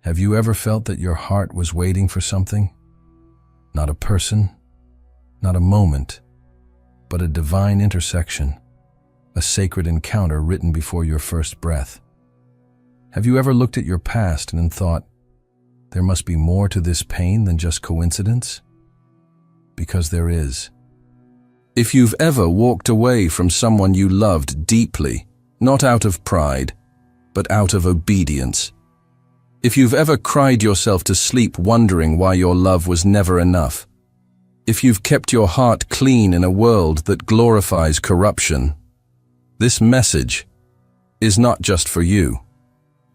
Have you ever felt that your heart was waiting for something? Not a person, not a moment, but a divine intersection, a sacred encounter written before your first breath. Have you ever looked at your past and thought, there must be more to this pain than just coincidence? Because there is. If you've ever walked away from someone you loved deeply, not out of pride, but out of obedience. If you've ever cried yourself to sleep wondering why your love was never enough. If you've kept your heart clean in a world that glorifies corruption. This message is not just for you.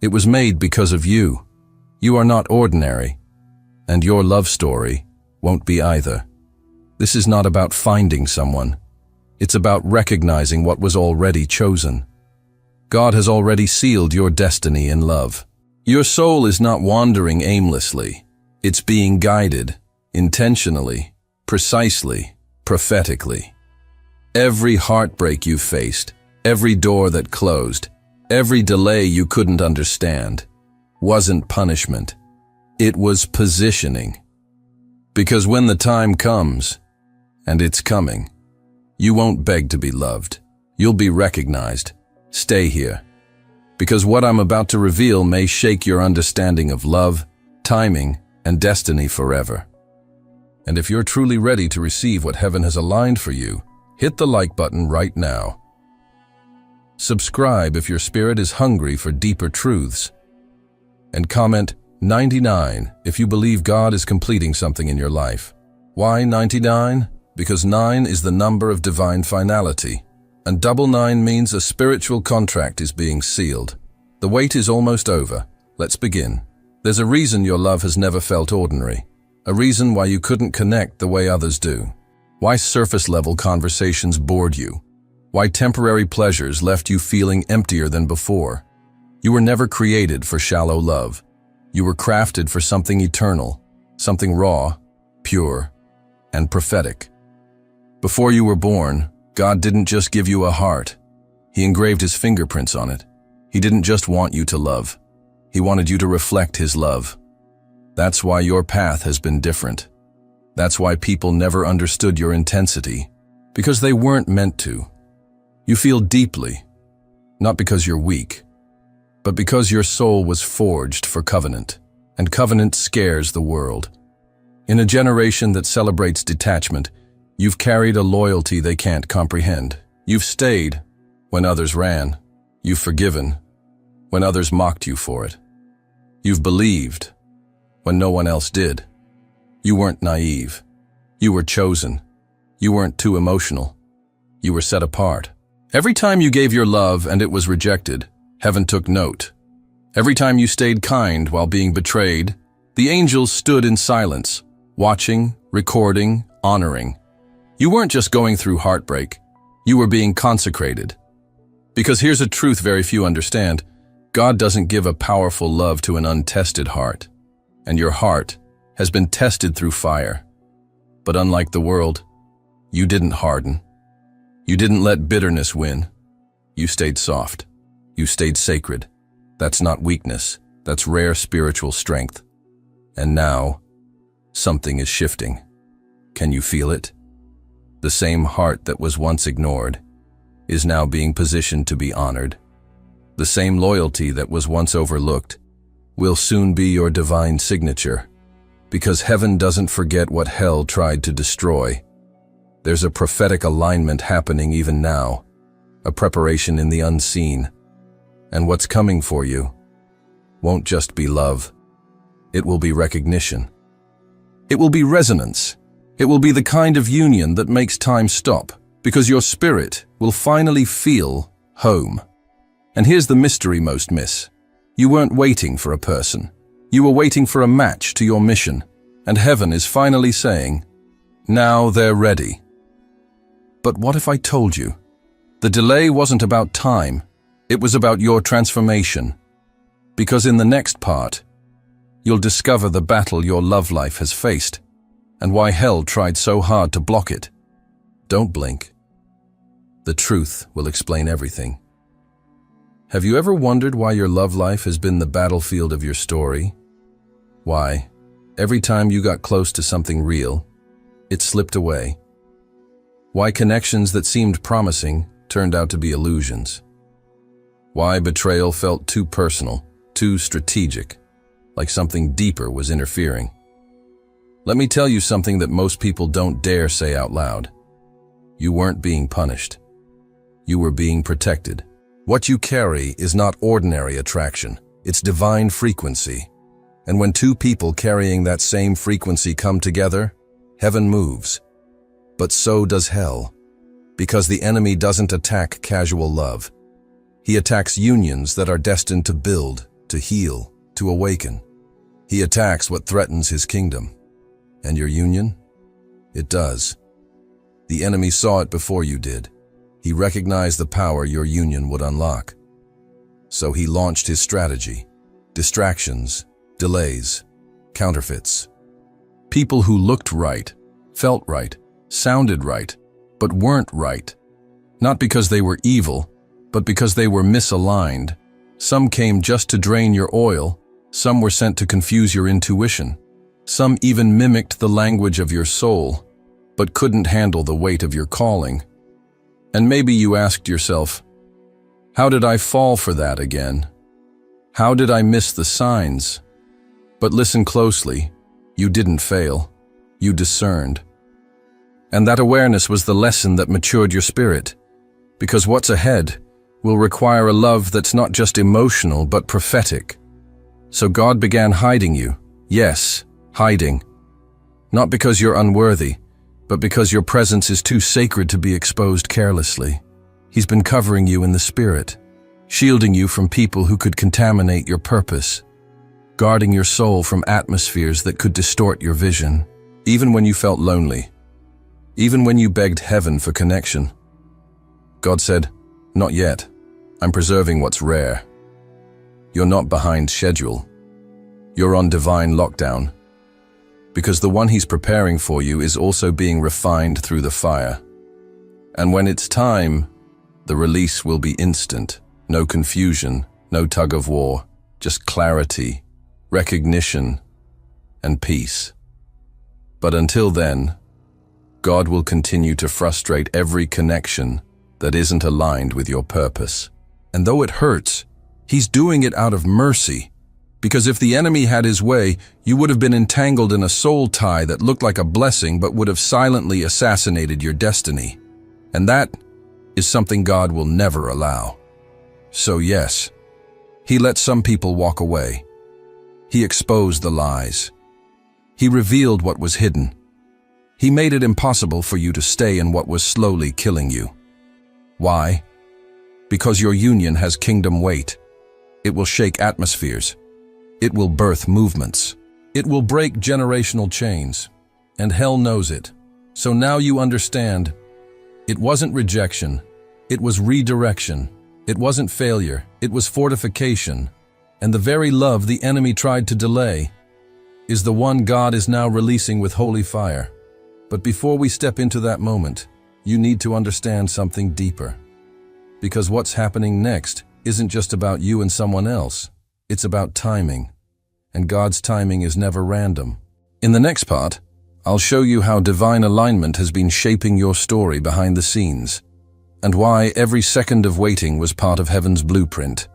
It was made because of you. You are not ordinary, and your love story won't be either. This is not about finding someone. It's about recognizing what was already chosen. God has already sealed your destiny in love. Your soul is not wandering aimlessly. It's being guided, intentionally, precisely, prophetically. Every heartbreak you faced, every door that closed, every delay you couldn't understand, wasn't punishment. It was positioning. Because when the time comes, and it's coming, you won't beg to be loved. You'll be recognized. Stay here. Because what I'm about to reveal may shake your understanding of love, timing, and destiny forever. And if you're truly ready to receive what heaven has aligned for you, hit the like button right now. Subscribe if your spirit is hungry for deeper truths. And comment 99 if you believe God is completing something in your life. Why 99? Because 9 is the number of divine finality. And double 9 means a spiritual contract is being sealed. The wait is almost over. Let's begin. There's a reason your love has never felt ordinary. A reason why you couldn't connect the way others do. Why surface-level conversations bored you. Why temporary pleasures left you feeling emptier than before. You were never created for shallow love. You were crafted for something eternal, something raw, pure, and prophetic. Before you were born, God didn't just give you a heart. He engraved His fingerprints on it. He didn't just want you to love. He wanted you to reflect His love. That's why your path has been different. That's why people never understood your intensity, because they weren't meant to. You feel deeply, not because you're weak, but because your soul was forged for covenant, and covenant scares the world. In a generation that celebrates detachment, you've carried a loyalty they can't comprehend. You've stayed when others ran. You've forgiven when others mocked you for it. You've believed when no one else did. You weren't naive. You were chosen. You weren't too emotional. You were set apart. Every time you gave your love and it was rejected, heaven took note. Every time you stayed kind while being betrayed, the angels stood in silence, watching, recording, honoring. You weren't just going through heartbreak. You were being consecrated. Because here's a truth very few understand. God doesn't give a powerful love to an untested heart. And your heart has been tested through fire. But unlike the world, you didn't harden. You didn't let bitterness win. You stayed soft. You stayed sacred. That's not weakness. That's rare spiritual strength. And now, something is shifting. Can you feel it? The same heart that was once ignored is now being positioned to be honored. The same loyalty that was once overlooked will soon be your divine signature. Because heaven doesn't forget what hell tried to destroy. There's a prophetic alignment happening even now, a preparation in the unseen. And what's coming for you won't just be love. It will be recognition. It will be resonance. It will be the kind of union that makes time stop, because your spirit will finally feel home. And here's the mystery most miss. You weren't waiting for a person. You were waiting for a match to your mission. And heaven is finally saying, now they're ready. But what if I told you? The delay wasn't about time. It was about your transformation. Because in the next part, you'll discover the battle your love life has faced, and why hell tried so hard to block it. Don't blink. The truth will explain everything. Have you ever wondered why your love life has been the battlefield of your story? Why? Every time you got close to something real, it slipped away. Why connections that seemed promising turned out to be illusions? Why betrayal felt too personal, too strategic, like something deeper was interfering? Let me tell you something that most people don't dare say out loud. You weren't being punished. You were being protected. What you carry is not ordinary attraction, it's divine frequency. And when two people carrying that same frequency come together, heaven moves. But so does hell, because the enemy doesn't attack casual love. He attacks unions that are destined to build, to heal, to awaken. He attacks what threatens his kingdom. And your union? It does. The enemy saw it before you did. He recognized the power your union would unlock. So he launched his strategy. Distractions, delays, counterfeits. People who looked right, felt right, sounded right, but weren't right. Not because they were evil, but because they were misaligned. Some came just to drain your oil, some were sent to confuse your intuition. Some even mimicked the language of your soul, but couldn't handle the weight of your calling. And maybe you asked yourself, how did I fall for that again? How did I miss the signs? But listen closely, you didn't fail, you discerned. And that awareness was the lesson that matured your spirit, because what's ahead will require a love that's not just emotional but prophetic. So God began hiding you, yes, hiding. Not because you're unworthy, but because your presence is too sacred to be exposed carelessly. He's been covering you in the spirit, shielding you from people who could contaminate your purpose, guarding your soul from atmospheres that could distort your vision. Even when you felt lonely, even when you begged heaven for connection, God said, not yet. I'm preserving what's rare. You're not behind schedule. You're on divine lockdown. Because the one he's preparing for you is also being refined through the fire. And when it's time, the release will be instant. No confusion, no tug of war, just clarity, recognition, and peace. But until then, God will continue to frustrate every connection that isn't aligned with your purpose. And though it hurts, he's doing it out of mercy. Because if the enemy had his way, you would have been entangled in a soul tie that looked like a blessing but would have silently assassinated your destiny. And that is something God will never allow. So yes, he let some people walk away. He exposed the lies. He revealed what was hidden. He made it impossible for you to stay in what was slowly killing you. Why? Because your union has kingdom weight. It will shake atmospheres. It will birth movements. It will break generational chains. And hell knows it. So now you understand. It wasn't rejection. It was redirection. It wasn't failure. It was fortification. And the very love the enemy tried to delay is the one God is now releasing with holy fire. But before we step into that moment, you need to understand something deeper. Because what's happening next isn't just about you and someone else. It's about timing. And God's timing is never random. In the next part, I'll show you how divine alignment has been shaping your story behind the scenes, and why every second of waiting was part of heaven's blueprint.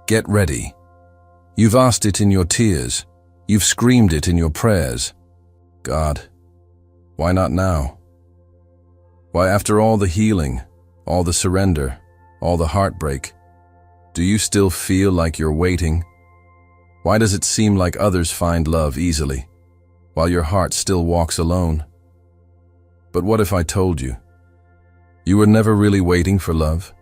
Get ready. You've asked it in your tears. You've screamed it in your prayers. God, why not now? Why, after all the healing, all the surrender, all the heartbreak, do you still feel like you're waiting? Why does it seem like others find love easily, while your heart still walks alone? But what if I told you? You were never really waiting for love.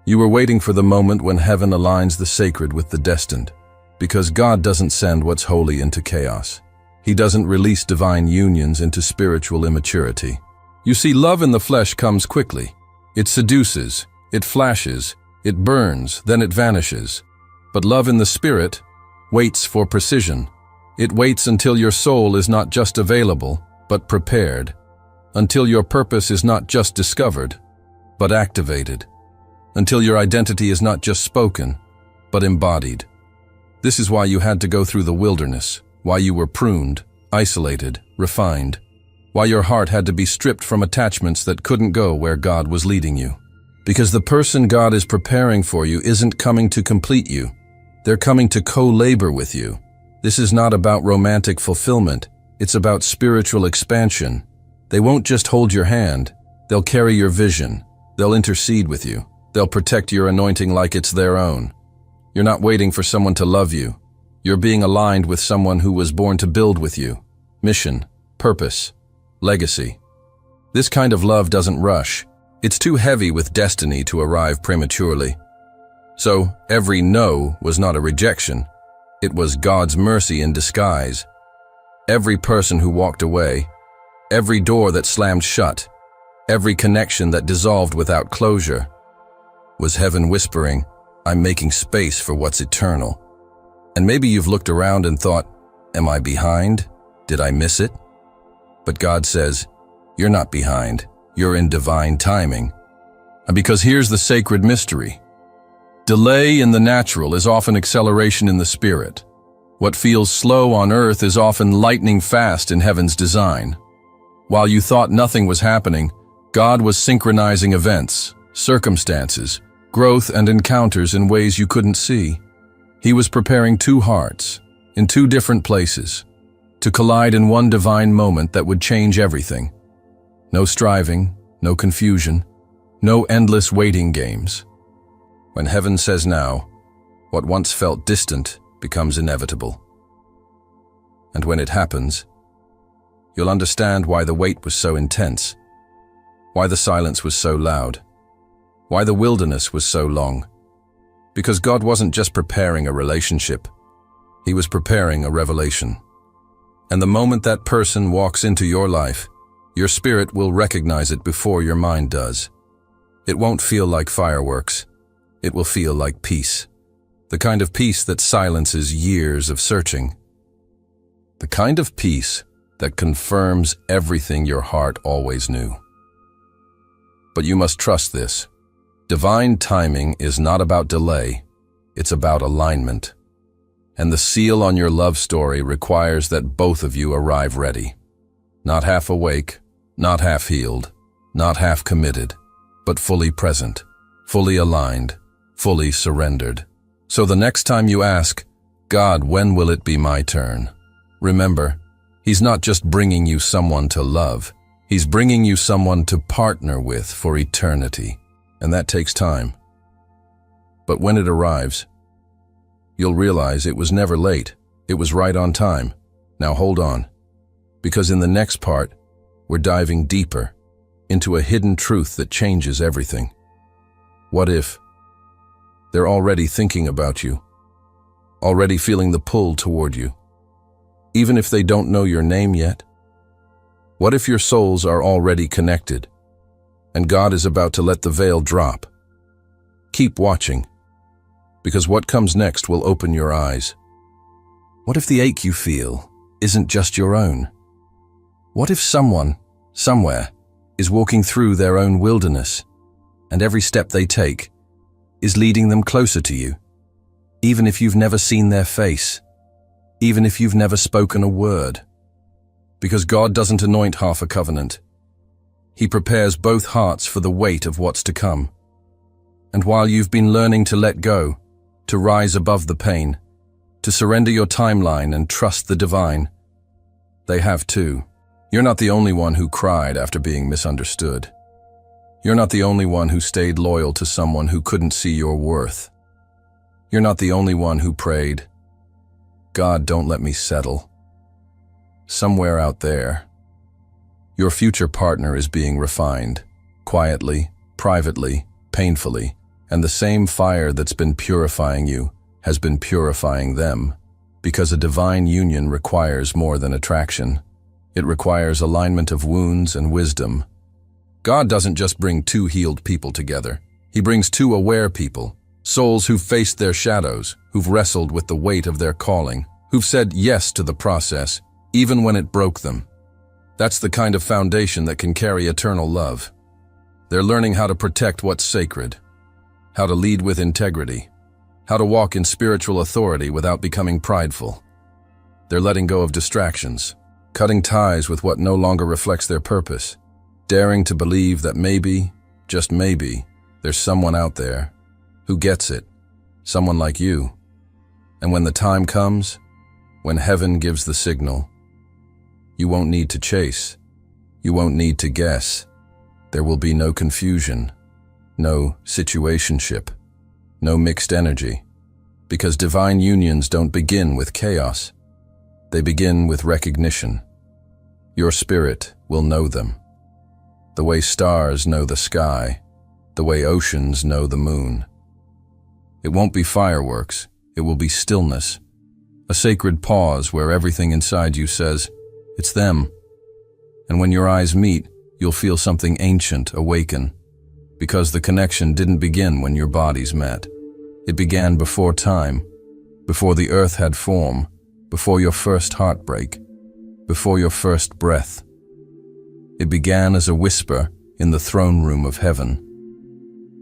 You were waiting for the moment when heaven aligns the sacred with the destined. Because God doesn't send what's holy into chaos. He doesn't release divine unions into spiritual immaturity. You see, love in the flesh comes quickly. It seduces, it flashes, it burns, then it vanishes. But love in the spirit waits for precision. It waits until your soul is not just available, but prepared. Until your purpose is not just discovered, but activated. Until your identity is not just spoken, but embodied. This is why you had to go through the wilderness, why you were pruned, isolated, refined, why your heart had to be stripped from attachments that couldn't go where God was leading you. Because the person God is preparing for you isn't coming to complete you. They're coming to co-labor with you. This is not about romantic fulfillment. It's about spiritual expansion. They won't just hold your hand. They'll carry your vision. They'll intercede with you. They'll protect your anointing like it's their own. You're not waiting for someone to love you. You're being aligned with someone who was born to build with you. Mission, purpose, legacy. This kind of love doesn't rush. It's too heavy with destiny to arrive prematurely. So, every no was not a rejection. It was God's mercy in disguise. Every person who walked away, every door that slammed shut, every connection that dissolved without closure, was heaven whispering, I'm making space for what's eternal. And maybe you've looked around and thought, am I behind? Did I miss it? But God says, you're not behind. You're in divine timing. And because here's the sacred mystery. Delay in the natural is often acceleration in the spirit. What feels slow on earth is often lightning fast in heaven's design. While you thought nothing was happening, God was synchronizing events, circumstances, growth and encounters in ways you couldn't see. He was preparing two hearts, in two different places, to collide in one divine moment that would change everything. No striving, no confusion, no endless waiting games. When heaven says now, what once felt distant becomes inevitable. And when it happens, you'll understand why the wait was so intense, why the silence was so loud, why the wilderness was so long. Because God wasn't just preparing a relationship, He was preparing a revelation. And the moment that person walks into your life, your spirit will recognize it before your mind does. It won't feel like fireworks. It will feel like peace. The kind of peace that silences years of searching. The kind of peace that confirms everything your heart always knew. But you must trust this. Divine timing is not about delay, it's about alignment. And the seal on your love story requires that both of you arrive ready. Not half awake, not half healed, not half committed, but fully present, fully aligned, fully surrendered. So the next time you ask, God, when will it be my turn? Remember, He's not just bringing you someone to love, He's bringing you someone to partner with for eternity. And that takes time. But when it arrives, you'll realize it was never late. It was right on time. Now hold on, because in the next part, we're diving deeper into a hidden truth that changes everything. What if they're already thinking about you, already feeling the pull toward you, even if they don't know your name yet? What if your souls are already connected, and God is about to let the veil drop? Keep watching, because what comes next will open your eyes. What if the ache you feel isn't just your own? What if someone, somewhere, is walking through their own wilderness, and every step they take is leading them closer to you, even if you've never seen their face, even if you've never spoken a word? Because God doesn't anoint half a covenant. He prepares both hearts for the weight of what's to come. And while you've been learning to let go, to rise above the pain, to surrender your timeline and trust the divine, they have too. You're not the only one who cried after being misunderstood. You're not the only one who stayed loyal to someone who couldn't see your worth. You're not the only one who prayed, God, don't let me settle. Somewhere out there, your future partner is being refined, quietly, privately, painfully, and the same fire that's been purifying you has been purifying them, because a divine union requires more than attraction. It requires alignment of wounds and wisdom. God doesn't just bring two healed people together. He brings two aware people, souls who've faced their shadows, who've wrestled with the weight of their calling, who've said yes to the process, even when it broke them. That's the kind of foundation that can carry eternal love. They're learning how to protect what's sacred, how to lead with integrity, how to walk in spiritual authority without becoming prideful. They're letting go of distractions, cutting ties with what no longer reflects their purpose, daring to believe that maybe, just maybe, there's someone out there who gets it, someone like you. And when the time comes, when heaven gives the signal, you won't need to chase, you won't need to guess. There will be no confusion, no situationship, no mixed energy, because divine unions don't begin with chaos. They begin with recognition. Your spirit will know them. The way stars know the sky, the way oceans know the moon. It won't be fireworks, it will be stillness, a sacred pause where everything inside you says, it's them. And when your eyes meet, you'll feel something ancient awaken, because the connection didn't begin when your bodies met. It began before time, before the earth had form, before your first heartbreak, before your first breath. It began as a whisper in the throne room of heaven.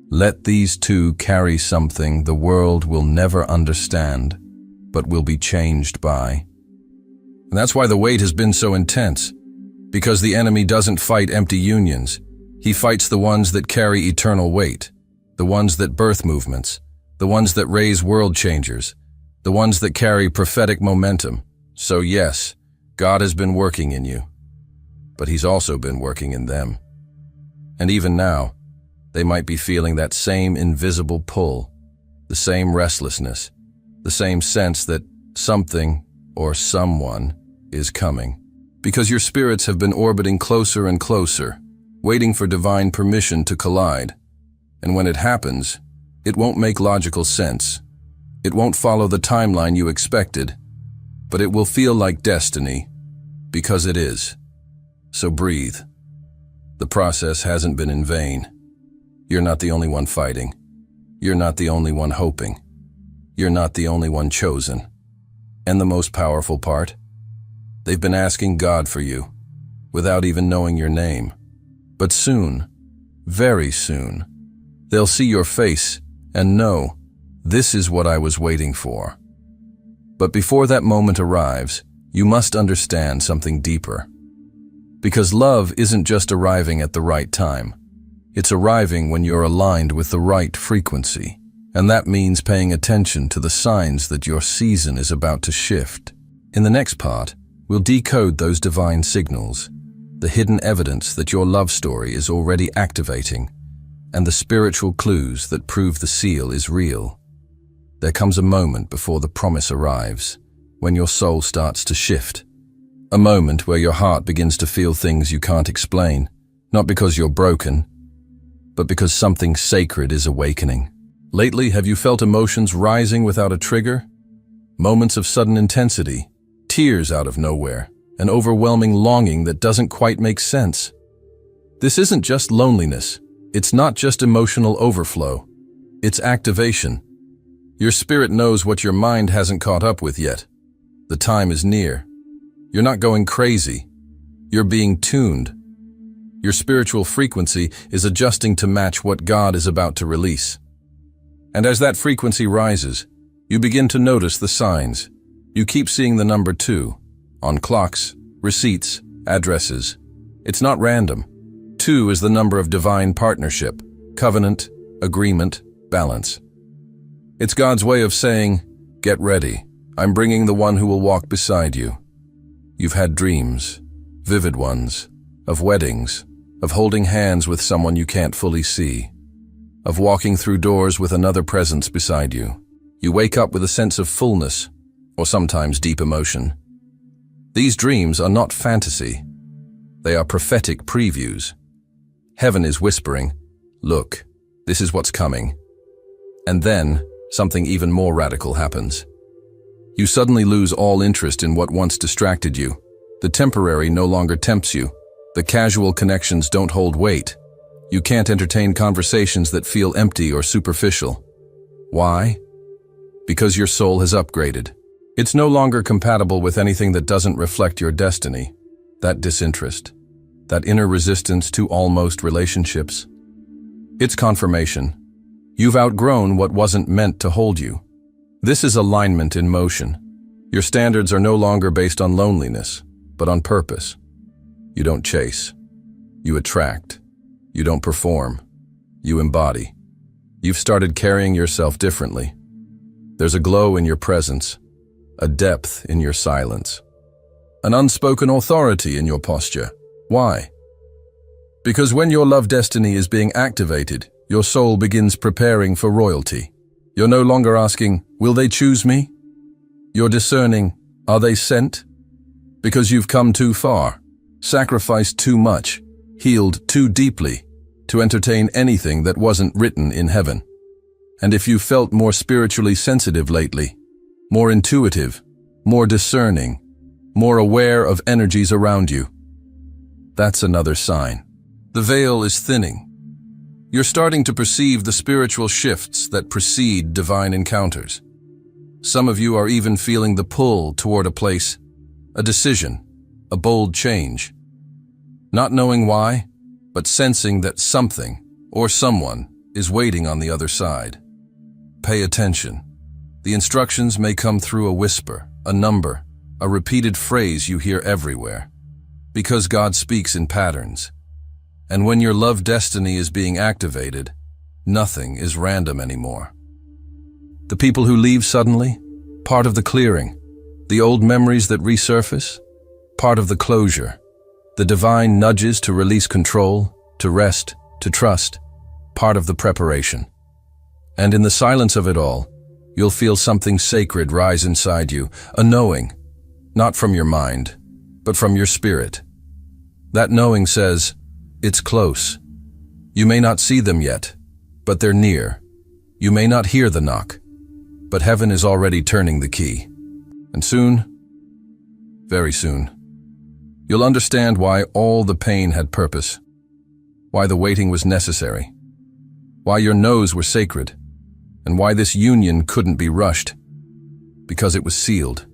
Let these two carry something the world will never understand, but will be changed by. And that's why the wait has been so intense, because the enemy doesn't fight empty unions. He fights the ones that carry eternal weight, the ones that birth movements, the ones that raise world changers, the ones that carry prophetic momentum. So yes, God has been working in you, but He's also been working in them. And even now, they might be feeling that same invisible pull, the same restlessness, the same sense that something or someone is coming. Because your spirits have been orbiting closer and closer, waiting for divine permission to collide. And when it happens, it won't make logical sense. It won't follow the timeline you expected, but it will feel like destiny, because it is. So breathe. The process hasn't been in vain. You're not the only one fighting. You're not the only one hoping. You're not the only one chosen. And the most powerful part? They've been asking God for you, without even knowing your name. But soon, very soon, they'll see your face and know, this is what I was waiting for. But before that moment arrives, you must understand something deeper. Because love isn't just arriving at the right time. It's arriving when you're aligned with the right frequency. And that means paying attention to the signs that your season is about to shift. In the next part, we'll decode those divine signals, the hidden evidence that your love story is already activating, and the spiritual clues that prove the seal is real. There comes a moment before the promise arrives, when your soul starts to shift. A moment where your heart begins to feel things you can't explain, not because you're broken, but because something sacred is awakening. Lately, have you felt emotions rising without a trigger? Moments of sudden intensity, tears out of nowhere, an overwhelming longing that doesn't quite make sense. This isn't just loneliness. It's not just emotional overflow. It's activation. Your spirit knows what your mind hasn't caught up with yet. The time is near. You're not going crazy. You're being tuned. Your spiritual frequency is adjusting to match what God is about to release. And as that frequency rises, you begin to notice the signs. You keep seeing the number 2 on clocks, receipts, addresses. It's not random. 2 is the number of divine partnership, covenant, agreement, balance. It's God's way of saying, get ready. I'm bringing the one who will walk beside you. You've had dreams, vivid ones, of weddings, of holding hands with someone you can't fully see, of walking through doors with another presence beside you. You wake up with a sense of fullness, or sometimes deep emotion. These dreams are not fantasy. They are prophetic previews. Heaven is whispering, look, this is what's coming. And then, something even more radical happens. You suddenly lose all interest in what once distracted you. The temporary no longer tempts you. The casual connections don't hold weight. You can't entertain conversations that feel empty or superficial. Why? Because your soul has upgraded. It's no longer compatible with anything that doesn't reflect your destiny. That disinterest. That inner resistance to almost relationships. It's confirmation. You've outgrown what wasn't meant to hold you. This is alignment in motion. Your standards are no longer based on loneliness, but on purpose. You don't chase. You attract. You don't perform. You embody. You've started carrying yourself differently. There's a glow in your presence, a depth in your silence, an unspoken authority in your posture. Why? Because when your love destiny is being activated, your soul begins preparing for royalty. You're no longer asking, will they choose me? You're discerning, are they sent? Because you've come too far, sacrificed too much, healed too deeply to entertain anything that wasn't written in heaven. And if you felt more spiritually sensitive lately, more intuitive, more discerning, more aware of energies around you, that's another sign. The veil is thinning. You're starting to perceive the spiritual shifts that precede divine encounters. Some of you are even feeling the pull toward a place, a decision, a bold change. Not knowing why, but sensing that something or someone is waiting on the other side. Pay attention. The instructions may come through a whisper, a number, a repeated phrase you hear everywhere. Because God speaks in patterns. And when your love destiny is being activated, nothing is random anymore. The people who leave suddenly, part of the clearing. The old memories that resurface, part of the closure. The divine nudges to release control, to rest, to trust, part of the preparation. And in the silence of it all, you'll feel something sacred rise inside you, a knowing, not from your mind, but from your spirit. That knowing says, it's close. You may not see them yet, but they're near. You may not hear the knock, but heaven is already turning the key. And soon, very soon, you'll understand why all the pain had purpose, why the waiting was necessary, why your no's were sacred, and why this union couldn't be rushed, because it was sealed.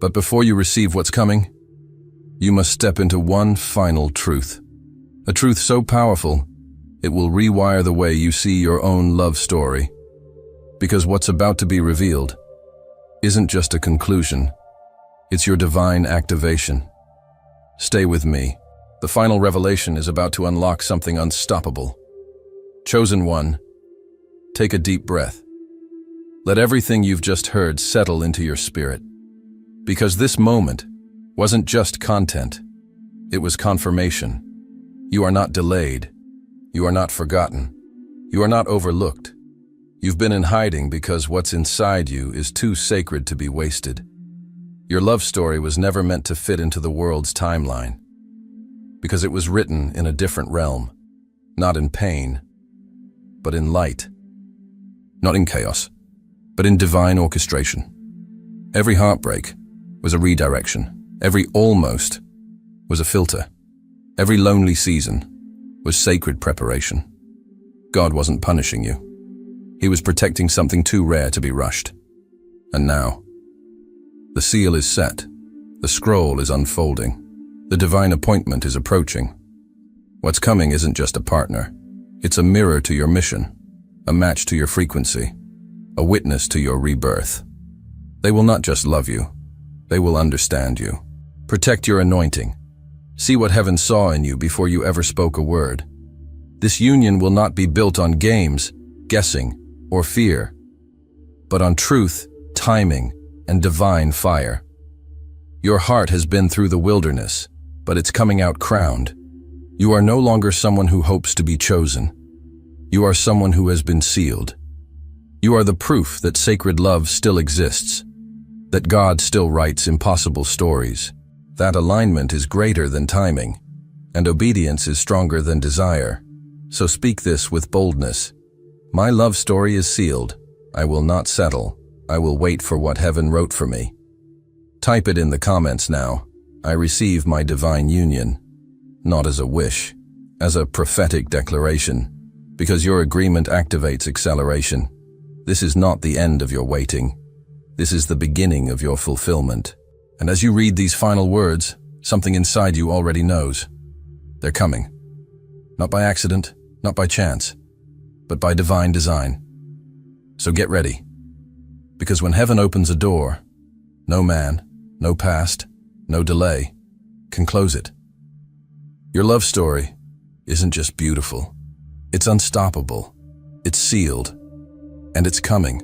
But before you receive what's coming, you must step into one final truth. A truth so powerful, it will rewire the way you see your own love story. Because what's about to be revealed isn't just a conclusion, it's your divine activation. Stay with me. The final revelation is about to unlock something unstoppable. Chosen one, take a deep breath. Let everything you've just heard settle into your spirit. Because this moment wasn't just content, it was confirmation. You are not delayed. You are not forgotten. You are not overlooked. You've been in hiding because what's inside you is too sacred to be wasted. Your love story was never meant to fit into the world's timeline, because it was written in a different realm, not in pain, but in light. Not in chaos, but in divine orchestration. Every heartbreak was a redirection. Every almost was a filter. Every lonely season was sacred preparation. God wasn't punishing you. He was protecting something too rare to be rushed. And now, the seal is set. The scroll is unfolding. The divine appointment is approaching. What's coming isn't just a partner. It's a mirror to your mission, a match to your frequency, a witness to your rebirth. They will not just love you. They will understand you. Protect your anointing. See what heaven saw in you before you ever spoke a word. This union will not be built on games, guessing, or fear, but on truth, timing, and divine fire. Your heart has been through the wilderness, but it's coming out crowned. You are no longer someone who hopes to be chosen. You are someone who has been sealed. You are the proof that sacred love still exists, that God still writes impossible stories. That alignment is greater than timing, and obedience is stronger than desire. So speak this with boldness. My love story is sealed. I will not settle. I will wait for what heaven wrote for me. Type it in the comments now. I receive my divine union, not as a wish, as a prophetic declaration, because your agreement activates acceleration. This is not the end of your waiting. This is the beginning of your fulfillment. And as you read these final words, something inside you already knows. They're coming. Not by accident, not by chance, but by divine design. So get ready. Because when heaven opens a door, No man, no past, no delay can close it. Your love story isn't just beautiful. It's unstoppable. It's sealed. And it's coming.